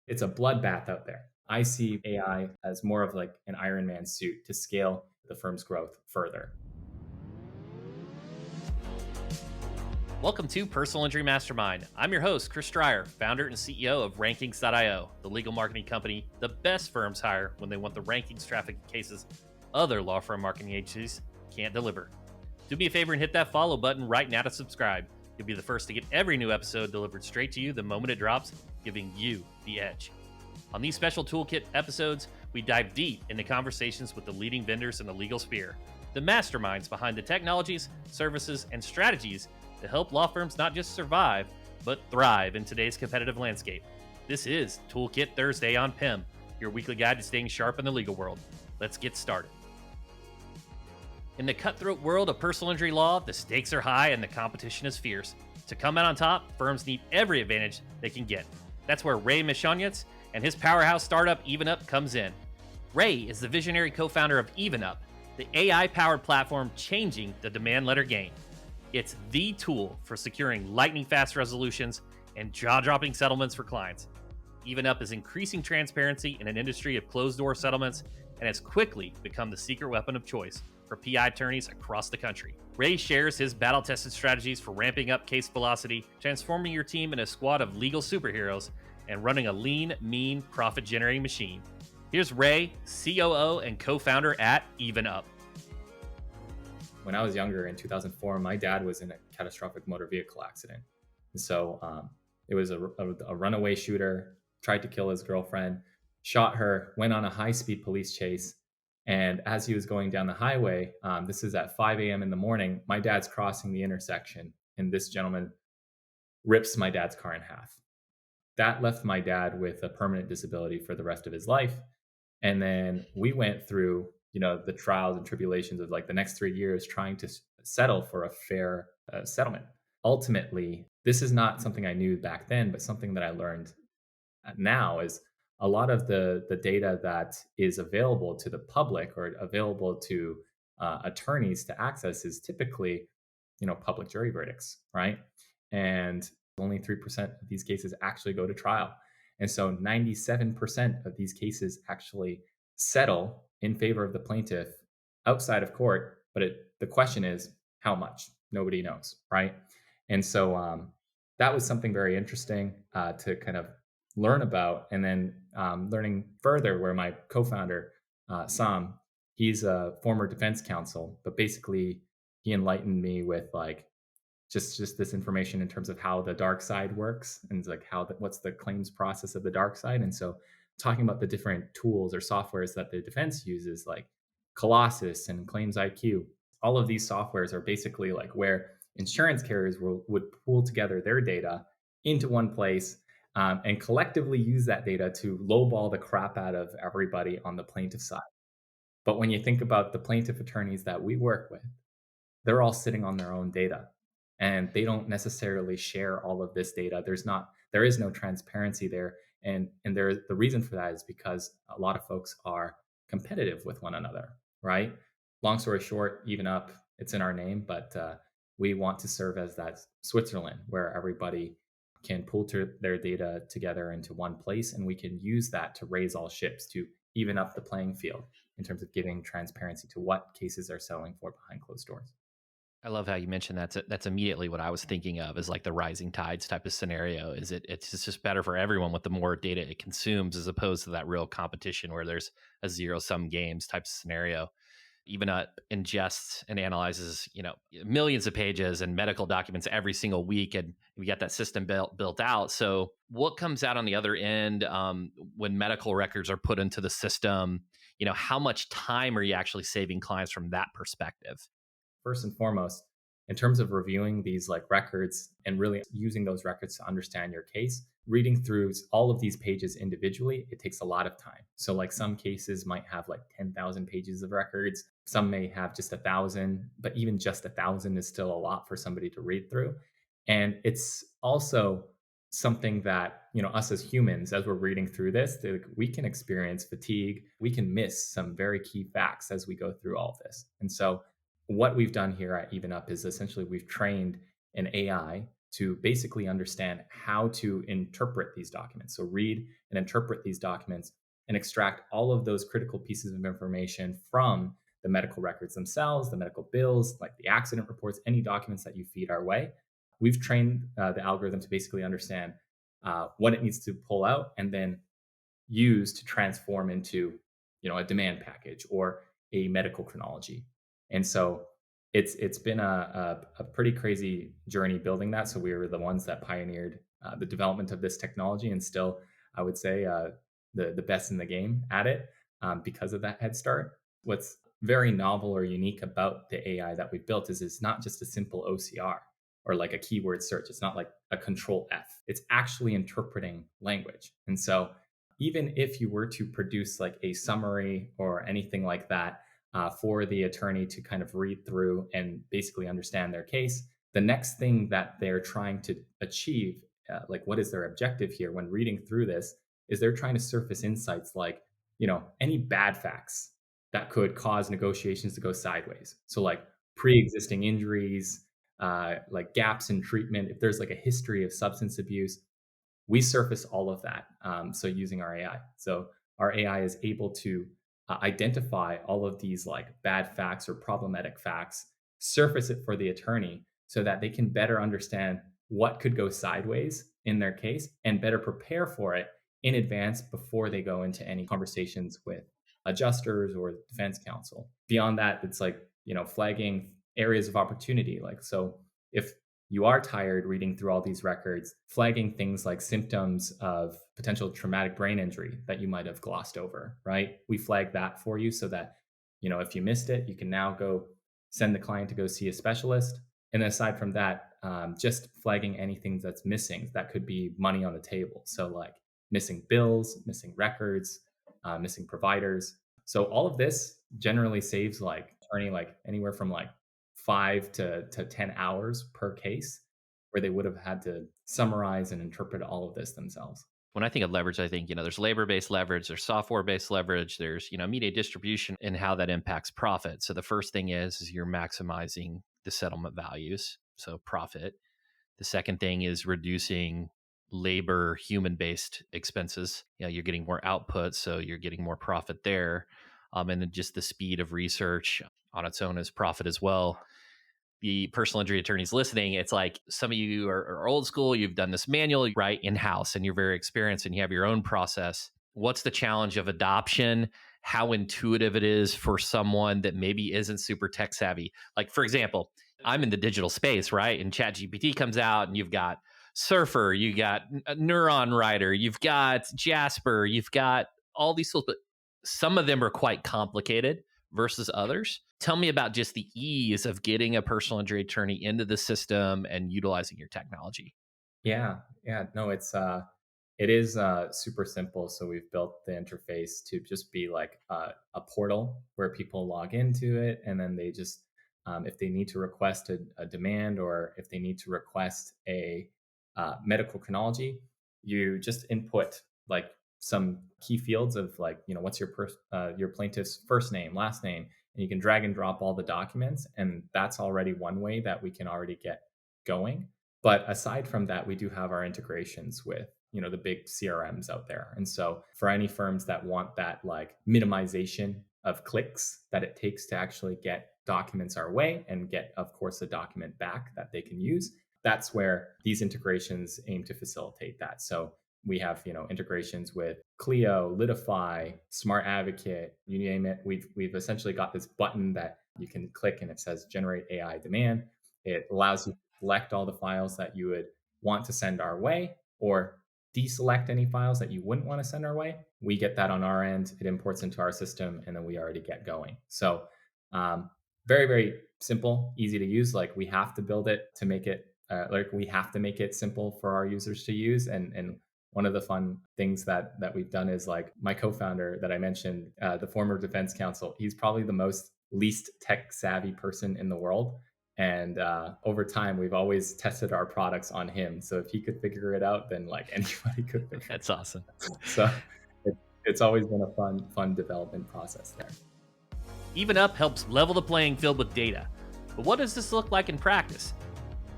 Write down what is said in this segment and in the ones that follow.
It's a bloodbath out there. I see AI as more of like an Iron Man suit to scale the firm's growth further. Welcome to Personal Injury Mastermind. I'm your host, Chris Stryer, founder and CEO of Rankings.io, the legal marketing company the best firms hire when they want the rankings traffic cases other law firm marketing agencies can't deliver. Do me a favor and hit that follow button right now to subscribe. You'll be the first to get every new episode delivered straight to you the moment it drops, giving you the edge. On these special toolkit episodes, we dive deep into conversations with the leading vendors in the legal sphere, the masterminds behind the technologies, services, and strategies to help law firms not just survive, but thrive in today's competitive landscape. This is Toolkit Thursday on PIM, your weekly guide to staying sharp in the legal world. Let's get started. In the cutthroat world of personal injury law, the stakes are high and the competition is fierce. To come out on top, firms need every advantage they can get. That's where Raymond Mieszaniec and his powerhouse startup EvenUp comes in. Ray is the visionary co-founder of EvenUp, the AI-powered platform changing the demand letter game. It's the tool for securing lightning-fast resolutions and jaw-dropping settlements for clients. EvenUp is increasing transparency in an industry of closed-door settlements and has quickly become the secret weapon of choice for PI attorneys across the country. Ray shares his battle-tested strategies for ramping up case velocity, transforming your team in a squad of legal superheroes, and running a lean, mean, profit-generating machine. Here's Ray, COO and co-founder at EvenUp. When I was younger in 2004, my dad was in a catastrophic motor vehicle accident. And so it was a runaway shooter, tried to kill his girlfriend, shot her, went on a high-speed police chase. And as he was going down the highway, this is at 5 a.m. in the morning, my dad's crossing the intersection, and this gentleman rips my dad's car in half. That left my dad with a permanent disability for the rest of his life. And then we went through, the trials and tribulations of like the next 3 years trying to settle for a fair settlement. Ultimately, this is not something I knew back then, but something that I learned now is a lot of the data that is available to the public or available to attorneys to access is typically, public jury verdicts, right? And only 3% of these cases actually go to trial. And so 97% of these cases actually settle in favor of the plaintiff outside of court. But the question is, how much? Nobody knows, right? And so that was something very interesting to kind of learn about. And then learning further where my co-founder, Sam, he's a former defense counsel, but basically he enlightened me with like, just this information in terms of how the dark side works and like what's the claims process of the dark side. And so talking about the different tools or softwares that the defense uses, like Colossus and Claims IQ, all of these softwares are basically like where insurance carriers would pool together their data into one place and collectively use that data to lowball the crap out of everybody on the plaintiff side. But when you think about the plaintiff attorneys that we work with, they're all sitting on their own data and they don't necessarily share all of this data. There is no transparency there. And the reason for that is because a lot of folks are competitive with one another, right? Long story short, EvenUp, it's in our name, but we want to serve as that Switzerland where everybody can pull their data together into one place, and we can use that to raise all ships to even up the playing field in terms of giving transparency to what cases are selling for behind closed doors. I love how you mentioned that. That's immediately what I was thinking of as like the rising tides type of scenario. It's just better for everyone with the more data it consumes as opposed to that real competition where there's a zero sum games type of scenario. EvenUp ingests and analyzes, millions of pages and medical documents every single week, and we got that system built out. So, what comes out on the other end when medical records are put into the system? How much time are you actually saving clients from that perspective? First and foremost, in terms of reviewing these like records and really using those records to understand your case, reading through all of these pages individually, it takes a lot of time. So like some cases might have like 10,000 pages of records. Some may have just 1,000, but even just 1,000 is still a lot for somebody to read through. And it's also something that, us as humans, as we're reading through this, we can experience fatigue. We can miss some very key facts as we go through all of this. And so what we've done here at EvenUp is essentially we've trained an AI to basically understand how to interpret these documents. So read and interpret these documents and extract all of those critical pieces of information from the medical records themselves, the medical bills, like the accident reports, any documents that you feed our way. We've trained the algorithm to basically understand what it needs to pull out and then use to transform into, a demand package or a medical chronology. And so it's been a pretty crazy journey building that. So we were the ones that pioneered the development of this technology, and still, I would say, the best in the game at it because of that head start. What's very novel or unique about the AI that we built is it's not just a simple OCR or like a keyword search. It's not like a control F. It's actually interpreting language. And so even if you were to produce like a summary or anything like that for the attorney to kind of read through and basically understand their case, the next thing that they're trying to achieve, like what is their objective here when reading through this, is they're trying to surface insights like, any bad facts that could cause negotiations to go sideways. So like pre-existing injuries, like gaps in treatment, if there's like a history of substance abuse, we surface all of that. So using our AI. So our AI is able to identify all of these like bad facts or problematic facts, surface it for the attorney so that they can better understand what could go sideways in their case and better prepare for it in advance before they go into any conversations with adjusters or defense counsel. Beyond that, it's like, flagging areas of opportunity. Like, so if you are tired reading through all these records, flagging things like symptoms of potential traumatic brain injury that you might have glossed over, right? We flag that for you so that, if you missed it, you can now go send the client to go see a specialist. And aside from that, just flagging anything that's missing that could be money on the table. So like missing bills, missing records, missing providers. So all of this generally saves like attorney like anywhere from like 5 to 10 hours per case, where they would have had to summarize and interpret all of this themselves. When I think of leverage, I think, there's labor-based leverage, there's software-based leverage, there's, media distribution and how that impacts profit. So the first thing is you're maximizing the settlement values, so profit. The second thing is reducing labor, human-based expenses. You're getting more output, so you're getting more profit there. And then just the speed of research on its own is profit as well. The personal injury attorneys listening, it's like some of you are old school. You've done this manual, right, in-house, and you're very experienced and you have your own process. What's the challenge of adoption? How intuitive it is for someone that maybe isn't super tech savvy? Like, for example, I'm in the digital space, right? And ChatGPT comes out and you've got Surfer, you got Neuron Writer, you've got Jasper, you've got all these tools, but some of them are quite complicated versus others. Tell me about just the ease of getting a personal injury attorney into the system and utilizing your technology. Yeah. No, it is super simple. So we've built the interface to just be like a portal where people log into it, and then they just, if they need to request a demand or if they need to request a medical chronology, you just input like some key fields of like, what's your plaintiff's first name, last name, and you can drag and drop all the documents. And that's already one way that we can already get going. But aside from that, we do have our integrations with, the big CRMs out there. And so for any firms that want that like minimization of clicks that it takes to actually get documents our way and get, of course, a document back that they can use, that's where these integrations aim to facilitate that. So we have, integrations with Clio, Litify, Smart Advocate, you name it. We've essentially got this button that you can click and it says generate AI demand. It allows you to select all the files that you would want to send our way or deselect any files that you wouldn't want to send our way. We get that on our end. It imports into our system and then we already get going. So very, very simple, easy to use. Like we have to build it to make it we have to make it simple for our users to use. And one of the fun things that we've done is like my co-founder that I mentioned, the former defense counsel, he's probably the most least tech savvy person in the world. And over time, we've always tested our products on him. So if he could figure it out, then like anybody could figure That's awesome. So it's always been a fun development process there. EvenUp helps level the playing field with data. But what does this look like in practice?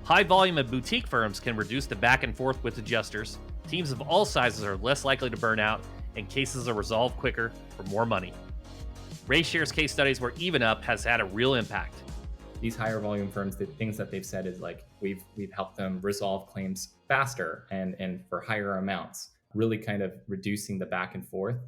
High volume and boutique firms can reduce the back and forth with adjusters. Teams of all sizes are less likely to burn out, and cases are resolved quicker for more money. Ray shares case studies where EvenUp has had a real impact. These higher volume firms, the things that they've said is like we've helped them resolve claims faster and for higher amounts, really kind of reducing the back and forth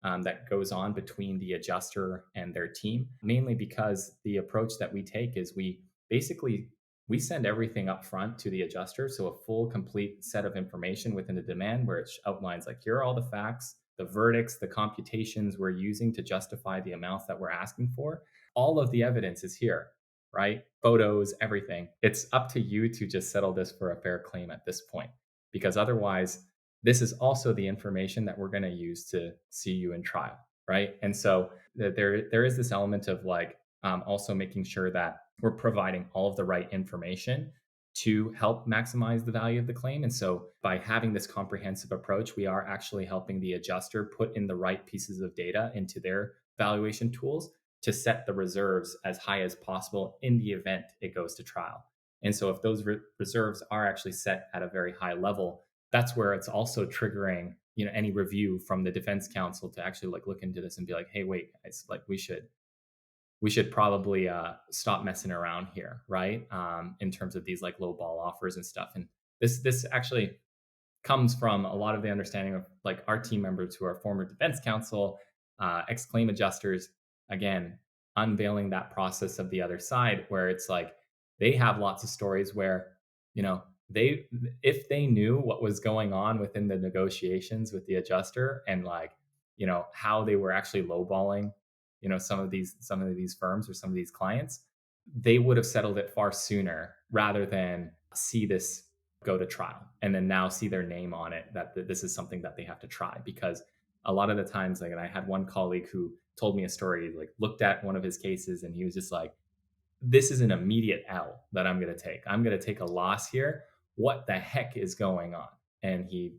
that goes on between the adjuster and their team. Mainly because the approach that we take is we basically we send everything up front to the adjuster, so a full complete set of information within the demand where it outlines like here are all the facts, the verdicts, the computations we're using to justify the amounts that we're asking for. All of the evidence is here, right? Photos, everything. It's up to you to just settle this for a fair claim at this point, because otherwise, this is also the information that we're going to use to see you in trial, right? And so there is this element of like also making sure that we're providing all of the right information to help maximize the value of the claim. And so by having this comprehensive approach, we are actually helping the adjuster put in the right pieces of data into their valuation tools to set the reserves as high as possible in the event it goes to trial. And so if those reserves are actually set at a very high level, that's where it's also triggering, any review from the defense counsel to actually like look into this and be like, hey, wait, guys, like we should probably stop messing around here, right? In terms of these like low ball offers and stuff. And this actually comes from a lot of the understanding of like our team members who are former defense counsel, ex claim adjusters. Again, unveiling that process of the other side, where it's like they have lots of stories where you know they if they knew what was going on within the negotiations with the adjuster and like how they were actually lowballing some of these firms or some of these clients, they would have settled it far sooner rather than see this go to trial and then now see their name on it that this is something that they have to try. Because a lot of the times, like, and I had one colleague who told me a story, like looked at one of his cases and he was just like, this is an immediate L that I'm going to take. I'm going to take a loss here. What the heck is going on? And he,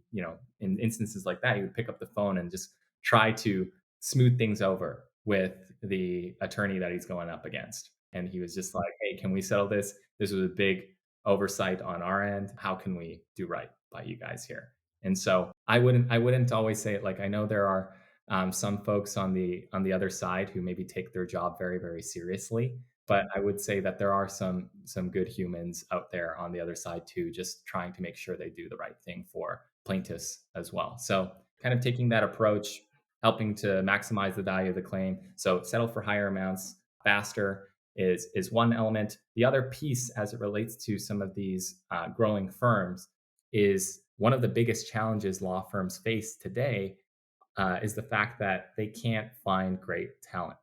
in instances like that, he would pick up the phone and just try to smooth things over with the attorney that he's going up against. And he was just like, hey, can we settle this? This was a big oversight on our end. How can we do right by you guys here? And so I wouldn't always say it. Like, I know there are some folks on the other side who maybe take their job very, very seriously, but I would say that there are some good humans out there on the other side too, just trying to make sure they do the right thing for plaintiffs as well. So kind of taking that approach, helping to maximize the value of the claim. So settle for higher amounts faster is one element. The other piece, as it relates to some of these growing firms, is one of the biggest challenges law firms face today is the fact that they can't find great talent.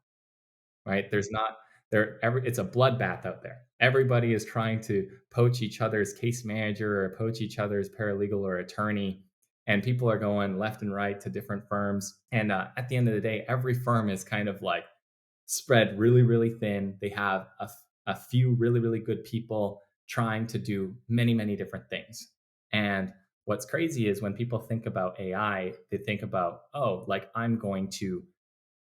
Right? There's not there every It's a bloodbath out there. Everybody is trying to poach each other's case manager or poach each other's paralegal or attorney, and people are going left and right to different firms. And at the end of the day, every firm is kind of like spread really, really thin. They have a few really, really good people trying to do many, many different things. And what's crazy is when people think about AI, they think about, oh, like I'm going to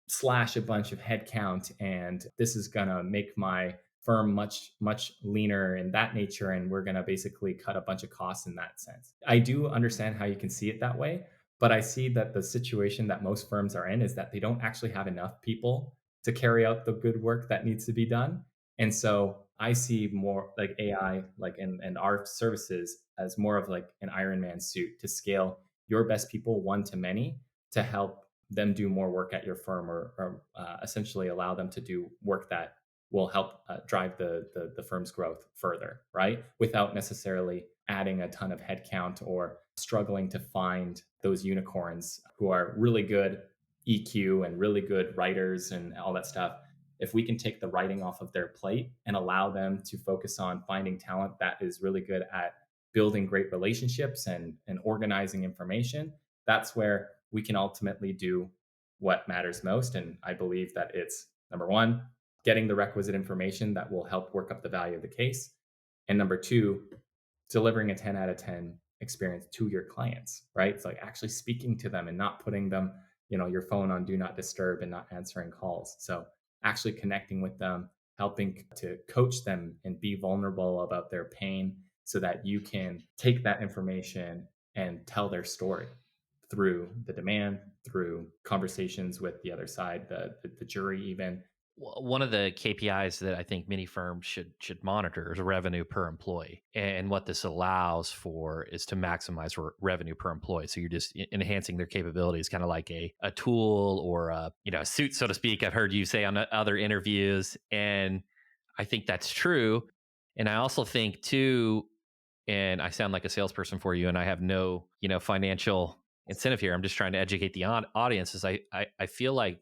slash a bunch of headcount and this is going to make my firm much much leaner in that nature, and we're going to basically cut a bunch of costs in that sense. I do understand how you can see it that way, but I see that the situation that most firms are in is that they don't actually have enough people to carry out the good work that needs to be done. And so I see more like AI, like and our services as more of like an Iron Man suit to scale your best people one to many to help them do more work at your firm, or essentially allow them to do work that will help drive the firm's growth further, right? Without necessarily adding a ton of headcount or struggling to find those unicorns who are really good EQ and really good writers and all that stuff. If we can take the writing off of their plate and allow them to focus on finding talent that is really good at building great relationships and organizing information, that's where we can ultimately do what matters most. And I believe that it's number one, getting the requisite information that will help work up the value of the case. And number two, delivering a 10 out of 10 experience to your clients, right? It's like actually speaking to them and not putting them, your phone on do not disturb and not answering calls. So actually connecting with them, helping to coach them and be vulnerable about their pain so that you can take that information and tell their story through the demand, through conversations with the other side, the jury, even. One of the KPIs that I think many firms should monitor is revenue per employee, and what this allows for is to maximize revenue per employee. So you're just enhancing their capabilities, kind of like a tool or a suit, so to speak. I've heard you say on other interviews, and I think that's true. And I also think too, and I sound like a salesperson for you, and I have no financial incentive here. I'm just trying to educate the audience. Is I feel like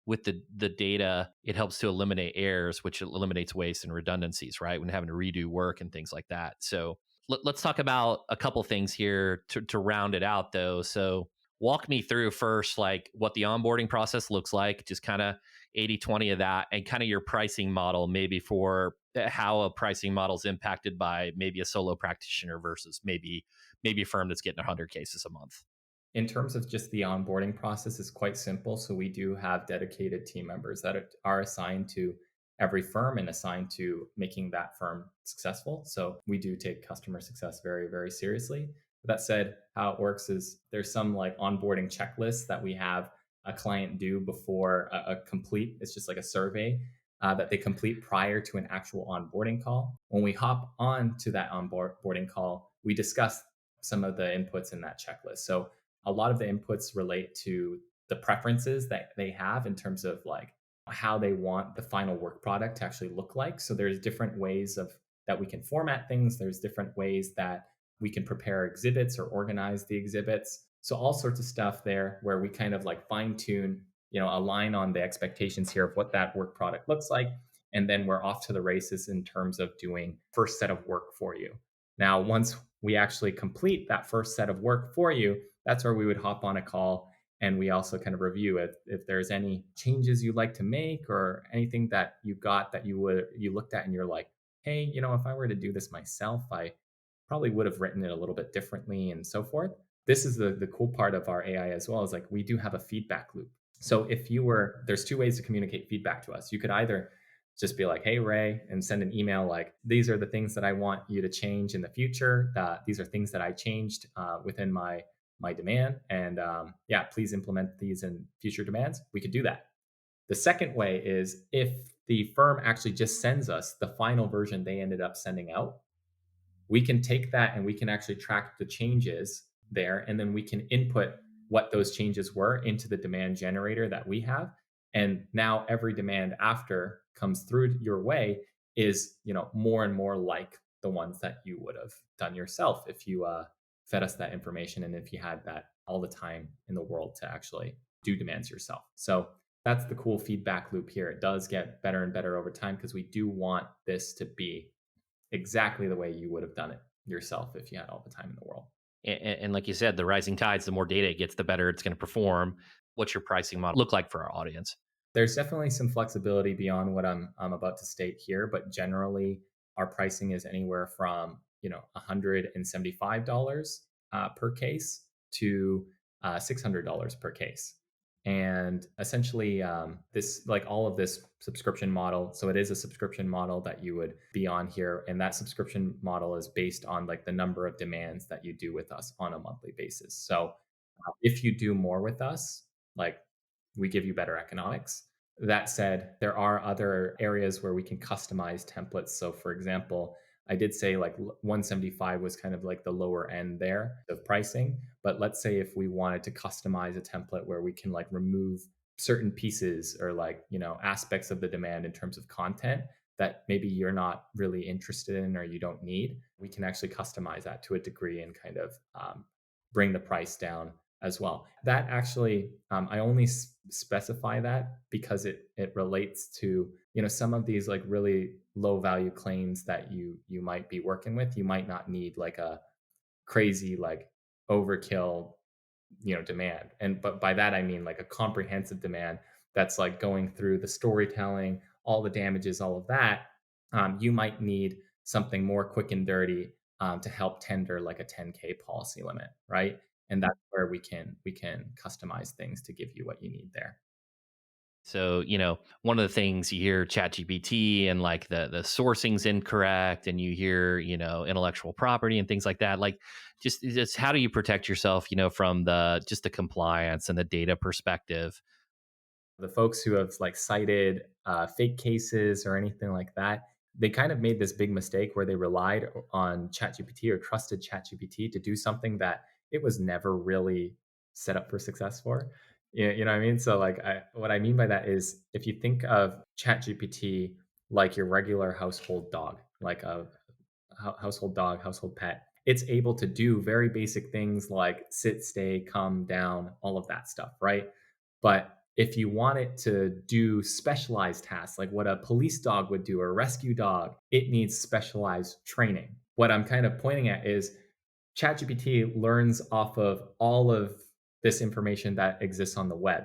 with the data, it helps to eliminate errors, which eliminates waste and redundancies, right? When having to redo work and things like that. So let's talk about a couple things here to round it out, though. So walk me through first, like what the onboarding process looks like, just kind of 80/20 of that, and kind of your pricing model, maybe for how a pricing model is impacted by maybe a solo practitioner versus maybe a firm that's getting 100 cases a month. In terms of just the onboarding process, is quite simple. So we do have dedicated team members that are assigned to every firm and assigned to making that firm successful. So we do take customer success very, very seriously. With that said, how it works is there's some like onboarding checklists that we have a client do before a complete. It's just like a survey that they complete prior to an actual onboarding call. When we hop on to that onboarding call, we discuss some of the inputs in that checklist. So a lot of the inputs relate to the preferences that they have in terms of like how they want the final work product to actually look like. So there's different ways of that we can format things. There's different ways that we can prepare exhibits or organize the exhibits. So all sorts of stuff there where we kind of like fine tune, align on the expectations here of what that work product looks like. And then we're off to the races in terms of doing first set of work for you. Now, once we actually complete that first set of work for you, that's where we would hop on a call and we also kind of review if there's any changes you'd like to make or anything that you got that you looked at and you're like, hey, if I were to do this myself, I probably would have written it a little bit differently and so forth. This is the cool part of our AI as well, is like we do have a feedback loop. So there's two ways to communicate feedback to us. You could either just be like, hey, Ray, and send an email like, these are the things that I want you to change in the future. These are things that I changed within my demand. And yeah, please implement these in future demands. We could do that. The second way is if the firm actually just sends us the final version they ended up sending out, we can take that and we can actually track the changes there. And then we can input what those changes were into the demand generator that we have. And now every demand after comes through your way is, more and more like the ones that you would have done yourself if you fed us that information and if you had that all the time in the world to actually do demands yourself. So that's the cool feedback loop here. It does get better and better over time because we do want this to be exactly the way you would have done it yourself if you had all the time in the world. And like you said, the rising tides, the more data it gets, the better it's going to perform. What's your pricing model look like for our audience? There's definitely some flexibility beyond what I'm about to state here, but generally our pricing is anywhere from $175 per case to $600 per case. And essentially, this like all of this subscription model. So it is a subscription model that you would be on here, and that subscription model is based on like the number of demands that you do with us on a monthly basis. So if you do more with us, like we give you better economics. That said, there are other areas where we can customize templates. So, for example, I did say like 175 was kind of like the lower end there of pricing. But let's say if we wanted to customize a template where we can like remove certain pieces or like, aspects of the demand in terms of content that maybe you're not really interested in or you don't need, we can actually customize that to a degree and kind of bring the price down as well. That actually, I only specify that because it relates to some of these like really low value claims that you might be working with. You might not need like a crazy like overkill demand, but by that I mean like a comprehensive demand that's like going through the storytelling, all the damages, all of that. You might need something more quick and dirty to help tender like a 10K policy limit, right? And that's where we can customize things to give you what you need there. So, one of the things you hear ChatGPT and like the sourcing's incorrect, and you hear, intellectual property and things like that. Like just how do you protect yourself, from the compliance and the data perspective? The folks who have like cited fake cases or anything like that, they kind of made this big mistake where they relied on ChatGPT or trusted ChatGPT to do something that it was never really set up for success for. You know what I mean? So like what I mean by that is if you think of ChatGPT like your regular household dog, like a household dog, household pet, it's able to do very basic things like sit, stay, come, down, all of that stuff, right? But if you want it to do specialized tasks, like what a police dog would do or a rescue dog, it needs specialized training. What I'm kind of pointing at is ChatGPT learns off of all of this information that exists on the web.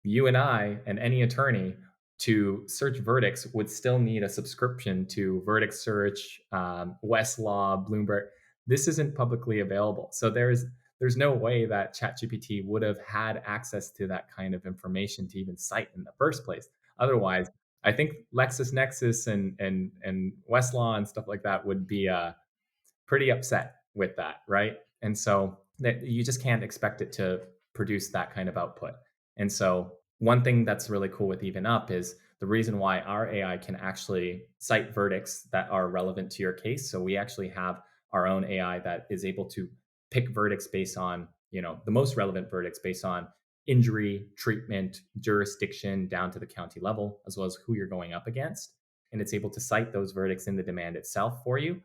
You and I and any attorney to search verdicts would still need a subscription to Verdict Search, Westlaw, Bloomberg. This isn't publicly available, so there's no way that ChatGPT would have had access to that kind of information to even cite in the first place. Otherwise, I think LexisNexis and Westlaw and stuff like that would be pretty upset with that, right? And so that you just can't expect it to produce that kind of output. And so one thing that's really cool with EvenUp is the reason why our AI can actually cite verdicts that are relevant to your case. So we actually have our own AI that is able to pick verdicts based on, the most relevant verdicts based on injury, treatment, jurisdiction down to the county level, as well as who you're going up against. And it's able to cite those verdicts in the demand itself for you.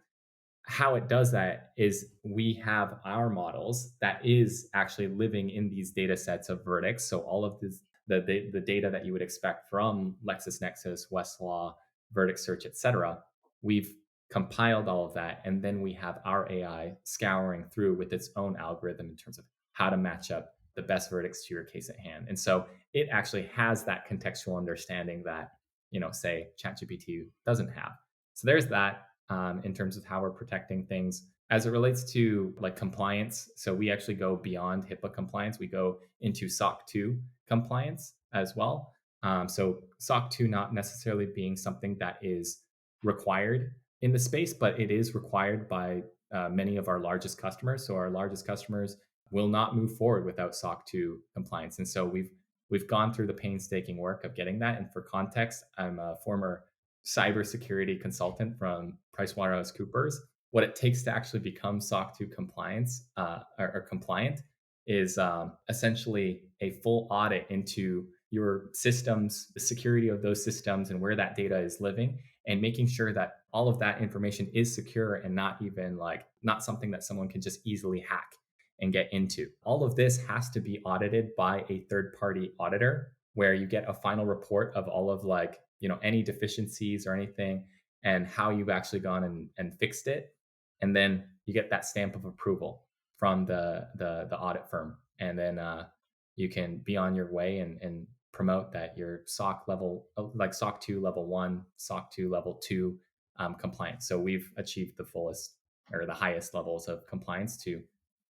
How it does that is we have our models that is actually living in these data sets of verdicts. So all of this, the data that you would expect from LexisNexis, Westlaw, Verdict Search, etc. We've compiled all of that, and then we have our AI scouring through with its own algorithm in terms of how to match up the best verdicts to your case at hand. And so it actually has that contextual understanding that, say ChatGPT doesn't have. So there's that in terms of how we're protecting things as it relates to like compliance. So we actually go beyond HIPAA compliance. We go into SOC 2 compliance as well. So SOC 2 not necessarily being something that is required in the space, but it is required by many of our largest customers. So our largest customers will not move forward without SOC 2 compliance. And so we've gone through the painstaking work of getting that. And for context, I'm a former cybersecurity consultant from PricewaterhouseCoopers. What it takes to actually become SOC 2 compliance or compliant is essentially a full audit into your systems, the security of those systems, and where that data is living, and making sure that all of that information is secure and not something that someone can just easily hack and get into. All of this has to be audited by a third party auditor, where you get a final report of all of any deficiencies or anything and how you've actually gone and fixed it. And then you get that stamp of approval from the audit firm. And then you can be on your way and promote that your SOC level, like SOC 2 level 1, SOC 2 level 2 compliance. So we've achieved the fullest or the highest levels of compliance to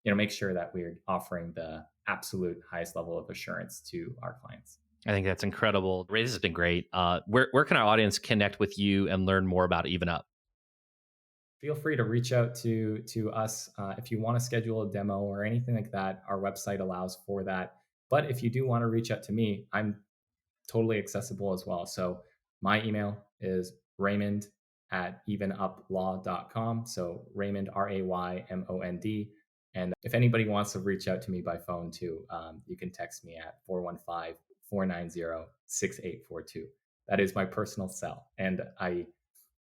make sure that we're offering the absolute highest level of assurance to our clients. I think that's incredible. Ray, this has been great. Where can our audience connect with you and learn more about EvenUp? Feel free to reach out to us if you want to schedule a demo or anything like that. Our website allows for that. But if you do want to reach out to me, I'm totally accessible as well. So my email is raymond@evenuplaw.com. So Raymond, Raymond. And if anybody wants to reach out to me by phone too, you can text me at 415-490-6842. That is my personal cell. And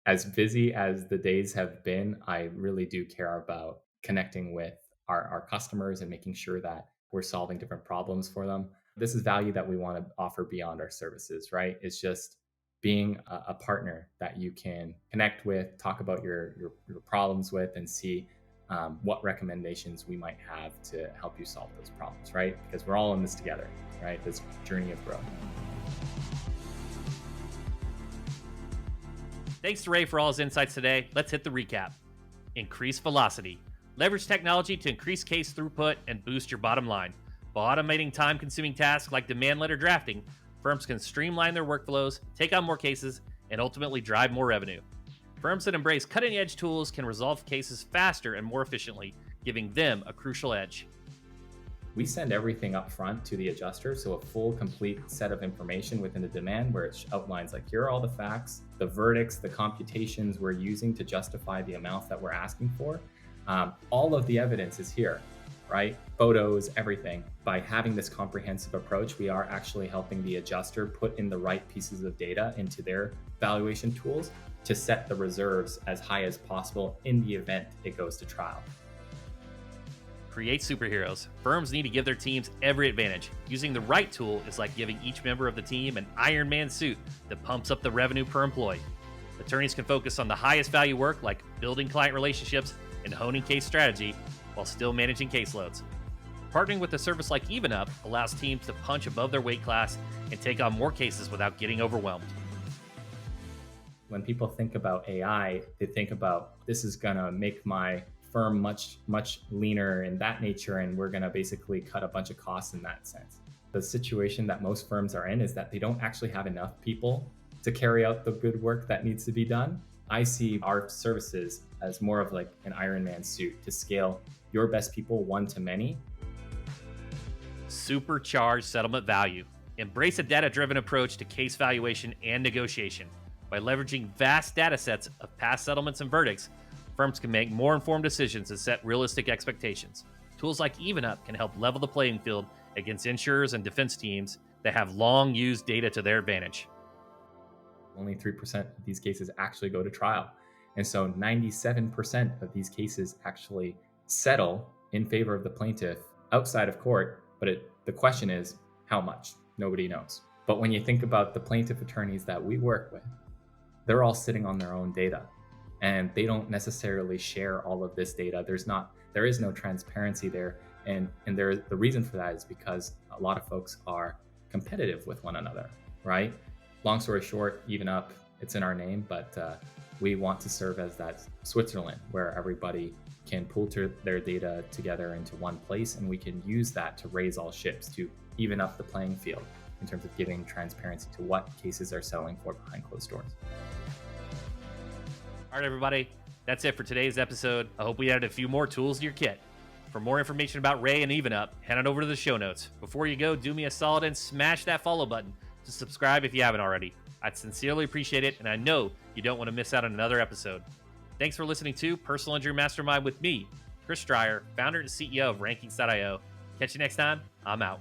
as busy as the days have been, I really do care about connecting with our customers and making sure that we're solving different problems for them. This is value that we want to offer beyond our services, right? It's just being a partner that you can connect with, talk about your problems with, and see what recommendations we might have to help you solve those problems, right? Because we're all in this together, right? This journey of growth. Thanks to Ray for all his insights today. Let's hit the recap. Increase velocity. Leverage technology to increase case throughput and boost your bottom line. While automating time-consuming tasks like demand letter drafting, Firms can streamline their workflows, take on more cases, and ultimately drive more revenue. Firms that embrace cutting-edge tools can resolve cases faster and more efficiently, giving them a crucial edge. We send everything up front to the adjuster, so a full, complete set of information within the demand where it outlines like, here are all the facts, the verdicts, the computations we're using to justify the amount that we're asking for. All of the evidence is here, right? Photos, everything. By having this comprehensive approach, we are actually helping the adjuster put in the right pieces of data into their valuation tools to set the reserves as high as possible in the event it goes to trial. Create superheroes. Firms need to give their teams every advantage. Using the right tool is like giving each member of the team an Iron Man suit that pumps up the revenue per employee. Attorneys can focus on the highest value work like building client relationships and honing case strategy while still managing caseloads. Partnering with a service like EvenUp allows teams to punch above their weight class and take on more cases without getting overwhelmed. When people think about AI, they think about this is going to make my firm much leaner in that nature, and we're going to basically cut a bunch of costs in that sense. The situation that most firms are in is that they don't actually have enough people to carry out the good work that needs to be done. I see our services as more of like an Iron Man suit to scale your best people one to many. Supercharge settlement value. Embrace a data-driven approach to case valuation and negotiation. By leveraging vast data sets of past settlements and verdicts, firms can make more informed decisions and set realistic expectations. Tools like EvenUp can help level the playing field against insurers and defense teams that have long used data to their advantage. Only 3% of these cases actually go to trial. And so 97% of these cases actually settle in favor of the plaintiff outside of court. But the question is, how much? Nobody knows. But when you think about the plaintiff attorneys that we work with, they're all sitting on their own data, and they don't necessarily share all of this data. There is no transparency there. And the reason for that is because a lot of folks are competitive with one another, right? Long story short, EvenUp, it's in our name, but we want to serve as that Switzerland where everybody can pool their data together into one place, and we can use that to raise all ships, to even up the playing field in terms of giving transparency to what cases are selling for behind closed doors. All right, everybody, that's it for today's episode. I hope we added a few more tools to your kit. For more information about Ray and EvenUp, head on over to the show notes. Before you go, do me a solid and smash that follow button to subscribe if you haven't already. I'd sincerely appreciate it, and I know you don't want to miss out on another episode. Thanks for listening to Personal Injury Mastermind with me, Chris Stryer, founder and CEO of Rankings.io. Catch you next time. I'm out.